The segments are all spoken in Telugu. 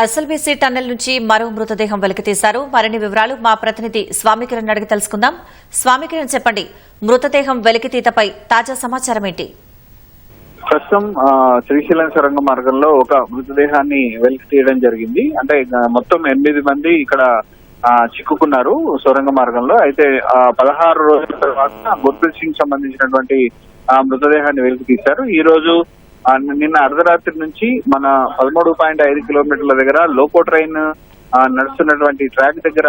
ఎస్ఎల్బీసీ టన్నెల్ నుంచి మరో మృతదేహం వెలికితీశారు. మరిన్ని వివరాలు మా ప్రతినిధి స్వామికిరణ్ అడిగి తెలుసుకుందాం. స్వామికిరణ్, చెప్పండి, మృతదేహం వెలికితీతపై తాజా సమాచారం ఏంటి? ప్రస్తుతం శ్రీశైలం సొరంగ మార్గంలో ఒక మృతదేహాన్ని వెలికి తీయడం జరిగింది. అంటే మొత్తం 8 మంది ఇక్కడ చిక్కుకున్నారు సొరంగ మార్గంలో. అయితే 16 రోజుల తర్వాత గుర్ప్రీత్ సింగ్ సంబంధించినటువంటి మృతదేహాన్ని వెలికి తీశారు. ఈ రోజు నిన్న అర్ధరాత్రి నుంచి మన 13.5 కిలోమీటర్ల దగ్గర లోకో ట్రైన్ నడుస్తున్నటువంటి ట్రాక్ దగ్గర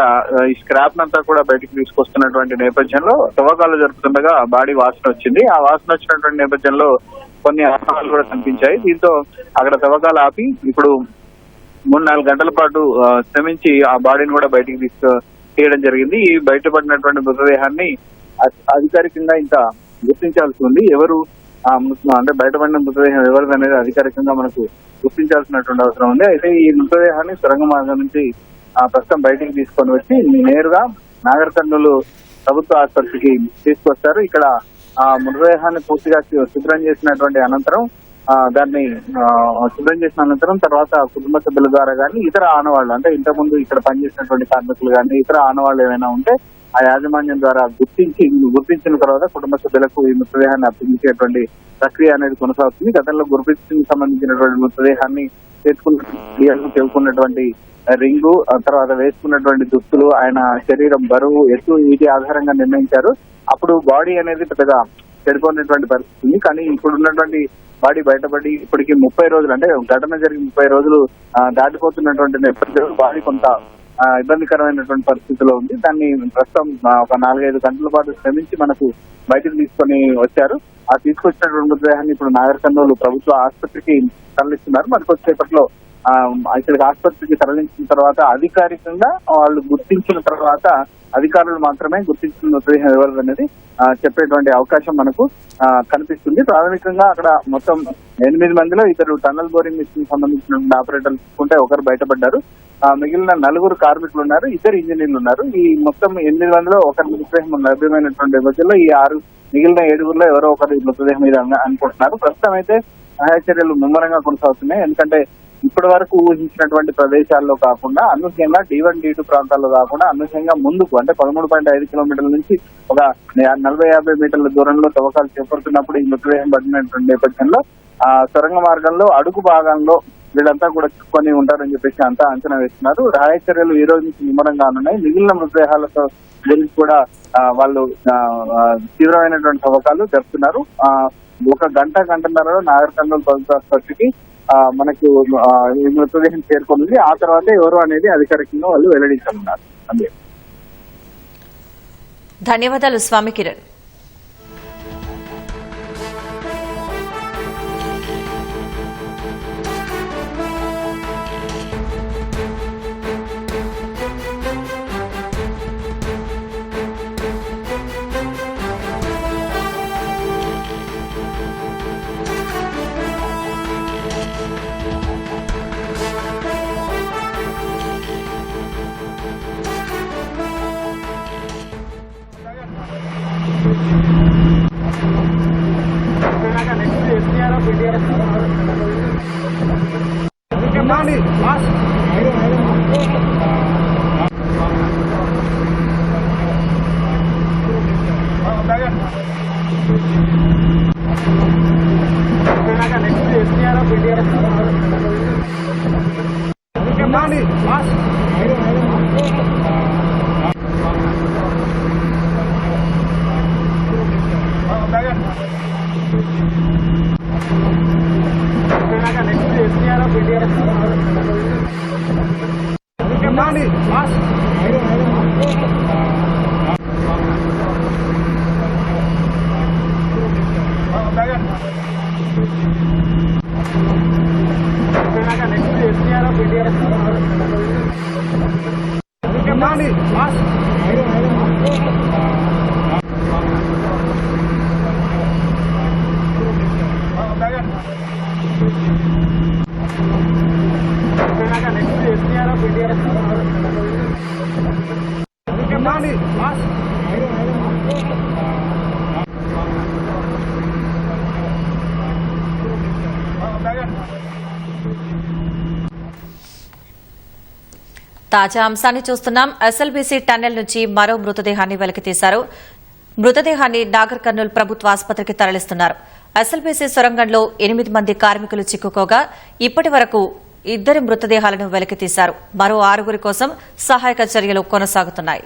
ఈ స్క్రాప్ నంతా కూడా బయటకు తీసుకొస్తున్నటువంటి నేపథ్యంలో తవ్వకాలు జరుపుతుండగా బాడీ వాసన వచ్చింది. ఆ వాసన వచ్చినటువంటి నేపథ్యంలో కొన్ని ఆనవాళ్లు కూడా కనిపించాయి. దీంతో అక్కడ తవ్వకాలు ఆపి ఇప్పుడు 3-4 గంటల పాటు శ్రమించి ఆ బాడీని కూడా బయటికి తీయడం జరిగింది. ఈ బయటపడినటువంటి మృతదేహాన్ని అధికారికంగా ఇంకా గుర్తించాల్సి ఉంది. ఎవరు అంటే బయటపడిన మృతదేహం ఎవరిది అనేది అధికారికంగా మనకు గుర్తించాల్సినటువంటి అవసరం ఉంది. అయితే ఈ మృతదేహాన్ని సొరంగ మార్గం నుంచి ప్రస్తుతం బయటికి తీసుకొని వచ్చి నేరుగా నాగర్ కర్నూలు ప్రభుత్వ ఆసుపత్రికి తీసుకొస్తారు. ఇక్కడ మృతదేహాన్ని పూర్తిగా శుభ్రం చేసినటువంటి అనంతరం దాన్ని శుభ్రం చేసిన అనంతరం తర్వాత కుటుంబ సభ్యుల ద్వారా కానీ ఇతర ఆనవాళ్లు, అంటే ఇంతకుముందు ఇక్కడ పనిచేసినటువంటి కార్మికులు కానీ ఇతర ఆనవాళ్లు ఏమైనా ఉంటే ఆ యాజమాన్యం ద్వారా గుర్తించిన తర్వాత కుటుంబ సభ్యులకు ఈ మృతదేహాన్ని అప్పగించేటువంటి ప్రక్రియ అనేది కొనసాగుతుంది. గతంలో గుర్ప్రీత్ సింగ్ సంబంధించినటువంటి మృతదేహాన్ని తెలుసుకున్నటువంటి రింగు, తర్వాత వేసుకున్నటువంటి దుస్తులు, ఆయన శరీరం బరువు, ఎత్తు, వీటి ఆధారంగా నిర్ణయించారు. అప్పుడు బాడీ అనేది పెద్దగా చెడిపోయినటువంటి పరిస్థితి ఉంది. కానీ ఇప్పుడు ఉన్నటువంటి బాడీ బయటపడి ఇప్పటికి 30 రోజులు, అంటే ఘటన జరిగి 30 రోజులు దాటిపోతున్నటువంటి నేపథ్యంలో బాడీ కొంత ఇబ్బందికరమైనటువంటి పరిస్థితిలో ఉంది. దాన్ని ప్రస్తుతం ఒక 4-5 గంటల పాటు శ్రమించి మనకు బయటకు తీసుకొని వచ్చారు. ఆ తీసుకొచ్చినటువంటి మృతదేహాన్ని ఇప్పుడు నాగర్ కర్నూలు ప్రభుత్వ ఆసుపత్రికి తరలిస్తున్నారు. మరి కొద్దిసేపట్లో ఇక్కడికి ఆసుపత్రికి తరలించిన తర్వాత అధికారికంగా వాళ్ళు గుర్తించిన తర్వాత అధికారులు మాత్రమే గుర్తించిన మృతదేహం ఎవరు అనేది చెప్పేటువంటి అవకాశం మనకు కనిపిస్తుంది. ప్రాథమికంగా అక్కడ మొత్తం 8 మందిలో ఇద్దరు టన్నల్ బోరింగ్ మిషన్ సంబంధించిన ఆపరేటర్లు చూసుకుంటే ఒకరు బయటపడ్డారు. మిగిలిన 4 కార్మికులు ఉన్నారు, 2 ఇంజనీర్లు ఉన్నారు. ఈ మొత్తం 8 మందిలో ఒకరి మృతదేహం లభ్యమైనటువంటి నేపథ్యంలో ఈ మిగిలిన 7గురిలో ఎవరో ఒకరి మృతదేహం మీద అనుకుంటున్నారు. ప్రస్తుతం అయితే సహాయ చర్యలు ముమ్మరంగా కొనసాగుతున్నాయి. ఎందుకంటే ఇప్పటి వరకు ఊహించినటువంటి ప్రదేశాల్లో కాకుండా అనూహ్యంగా D1, D2 ప్రాంతాల్లో కాకుండా అనూహ్యంగా ముందుకు, అంటే 13.5 కిలోమీటర్ల నుంచి ఒక 40-50 మీటర్ల దూరంలో తవ్వకాలు చేపడుతున్నప్పుడు ఈ మృతదేహం పడినటువంటి నేపథ్యంలో సొరంగ మార్గంలో అడుగు భాగంలో వీళ్ళంతా కూడా చిక్కుకొని ఉంటారని చెప్పేసి అంతా అంచనా వేస్తున్నారు. సహాయ చర్యలు ఈ రోజు నుంచి ముమ్మరంగా ఉన్నాయి. మిగిలిన మృతదేహాలతో గురించి కూడా వాళ్ళు తీవ్రమైనటువంటి తవ్వకాలు జరుపుతున్నారు. 1 గంటన్నరలో నాగర్ కర్నూలు ప్రభుత్వ ఆసుపత్రికి మనకు ఈ మృతదేహం చేరుకుంది. ఆ తర్వాత ఎవరు అనేది అధికారికంగా వాళ్ళు వెల్లడించనున్నారు. అంతే. ధన్యవాదాలు స్వామికిరణ్. తాజా అంశాన్ని చూస్తున్నాం. ఎస్ఎల్బీసీ టన్నెల్ నుంచి మరో మృతదేహాన్ని వెలికితీశారు. మృతదేహాన్ని నాగర్ కర్నూల్ ప్రభుత్వ ఆసుపత్రికి తరలిస్తున్నారు. ఎస్ఎల్బీసీ సొరంగంలో 8 మంది కార్మికులు చిక్కుకోగా ఇప్పటి వరకు 2 మృతదేహాలను వెలికితీశారు. మరో 6 కోసం సహాయక చర్యలు కొనసాగుతున్నాయి.